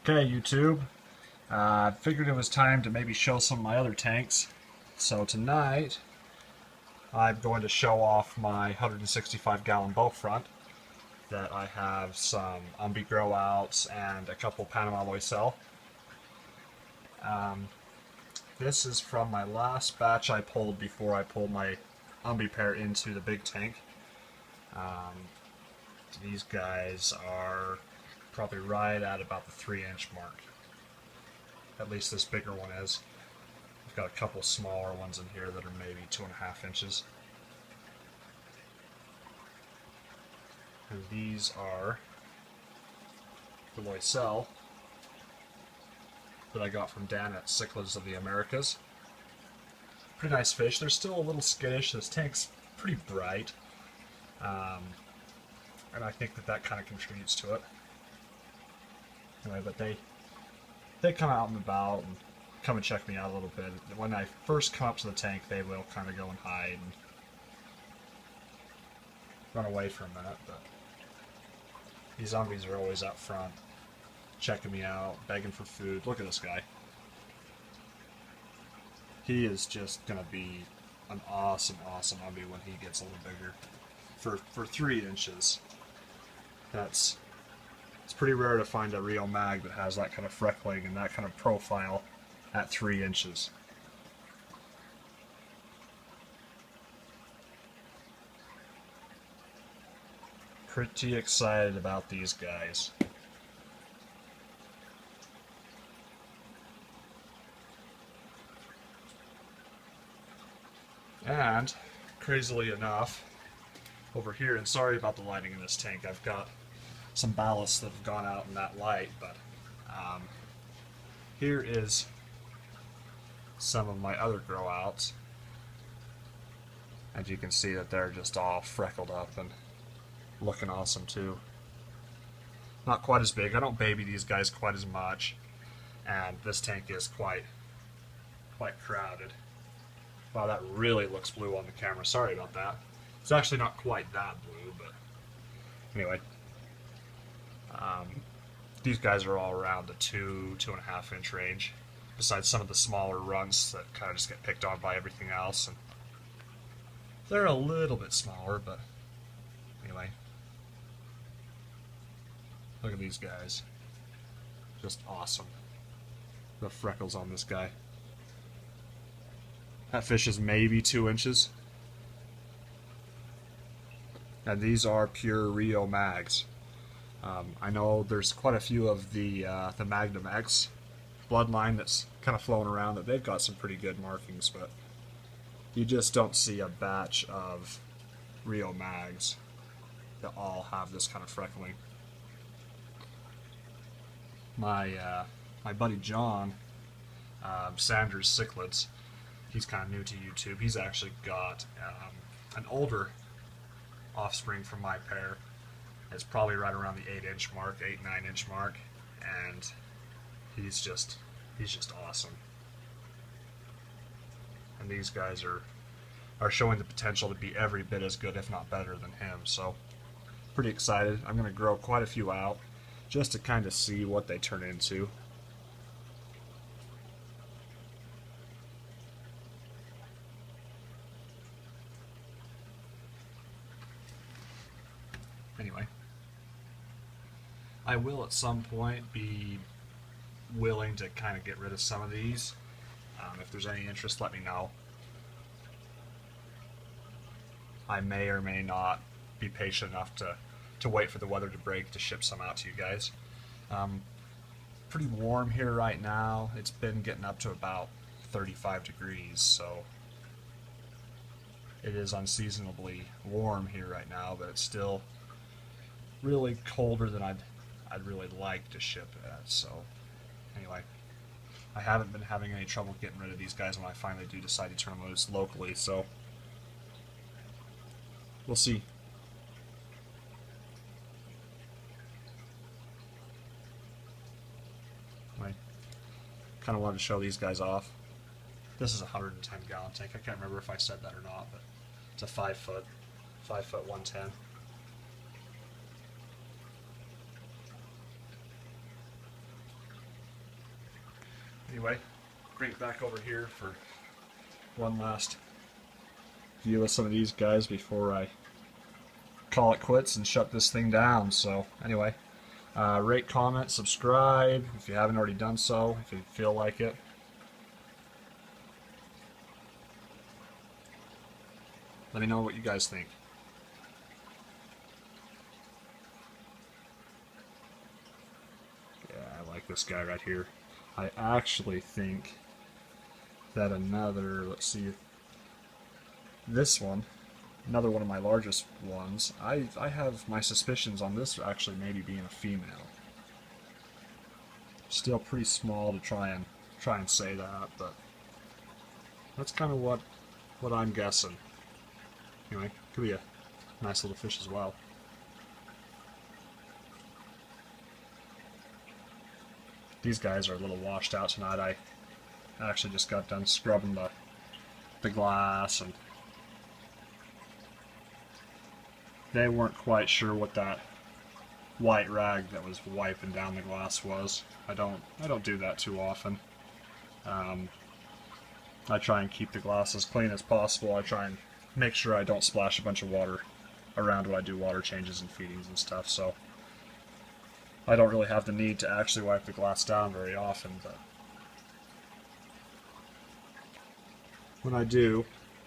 Okay, YouTube. I figured it was time to maybe show some of my other tanks. So tonight, I'm going to show off my 165 gallon bow front that I have some umbee grow outs and a couple Panama loiselle. Um, this is from my last batch I pulled before I pulled my umbee pair into the big tank. Um, these guys are probably right at about the 3-inch mark. At least this bigger one is. I've got a couple smaller ones in here that are maybe 2.5 inches. And these are the loiselle that I got from Dan at Cichlids of the Americas. Pretty nice fish. They're still a little skittish. This tank's pretty bright. And I think that kind of contributes to it. Anyway, but they come out and about and come and check me out a little bit. When I first come up to the tank, they will kind of go and hide and run away for a minute, but these umbees are always out front, checking me out, begging for food. Look at this guy. He is just going to be an awesome umbee when he gets a little bigger. For 3 inches, it's pretty rare to find a Rio mag that has that kind of freckling and that kind of profile at 3 inches. Pretty excited about these guys. And, crazily enough, over here, and sorry about the lighting in this tank, I've got some ballasts that have gone out in that light, but here is some of my other grow outs. And you can see that they're just all freckled up and looking awesome too. Not quite as big. I don't baby these guys quite as much, and this tank is quite crowded. Wow, that really looks blue on the camera. Sorry about that. It's actually not quite that blue, but anyway. These guys are all around the 2.5 inch range, besides some of the smaller runts that kind of just get picked on by everything else. And they're a little bit smaller, but anyway. Look at these guys. Just awesome. The freckles on this guy. That fish is maybe 2 inches. And these are pure Rio mags. I know there's quite a few of the Magnum X bloodline that's kind of flowing around that they've got some pretty good markings, but you just don't see a batch of Rio mags that all have this kind of freckling. My buddy John, Sanders Cichlids, he's kind of new to YouTube. He's actually got an older offspring from my pair. It's probably right around the 8-inch mark, 8-9-inch mark, and he's just awesome. And these guys are showing the potential to be every bit as good, if not better, than him. So pretty excited. I'm going to grow quite a few out just to kind of see what they turn into. Anyway, I will at some point be willing to kind of get rid of some of these. If there's any interest, let me know. I may or may not be patient enough to wait for the weather to break to ship some out to you guys. Pretty warm here right now. It's been getting up to about 35 degrees, so it is unseasonably warm here right now, but it's still really colder than I'd really like to ship at. So anyway, I haven't been having any trouble getting rid of these guys when I finally do decide to turn them loose locally, so we'll see. I kind of wanted to show these guys off. This is a 110 gallon tank. I can't remember if I said that or not, but it's a 5 foot 110. Anyway, bring it back over here for one last view of some of these guys before I call it quits and shut this thing down. So anyway, rate, comment, subscribe if you haven't already done so, if you feel like it. Let me know what you guys think. Yeah, I like this guy right here. I actually think that another, let's see, this one, another one of my largest ones, I have my suspicions on this actually maybe being a female. Still pretty small to try and say that, but that's kind of what I'm guessing. Anyway, could be a nice little fish as well. These guys are a little washed out tonight. I actually just got done scrubbing the glass, and they weren't quite sure what that white rag that was wiping down the glass was. I don't do that too often. I try and keep the glass as clean as possible. I try and make sure I don't splash a bunch of water around when I do water changes and feedings and stuff, so I don't really have the need to actually wipe the glass down very often, but when I do,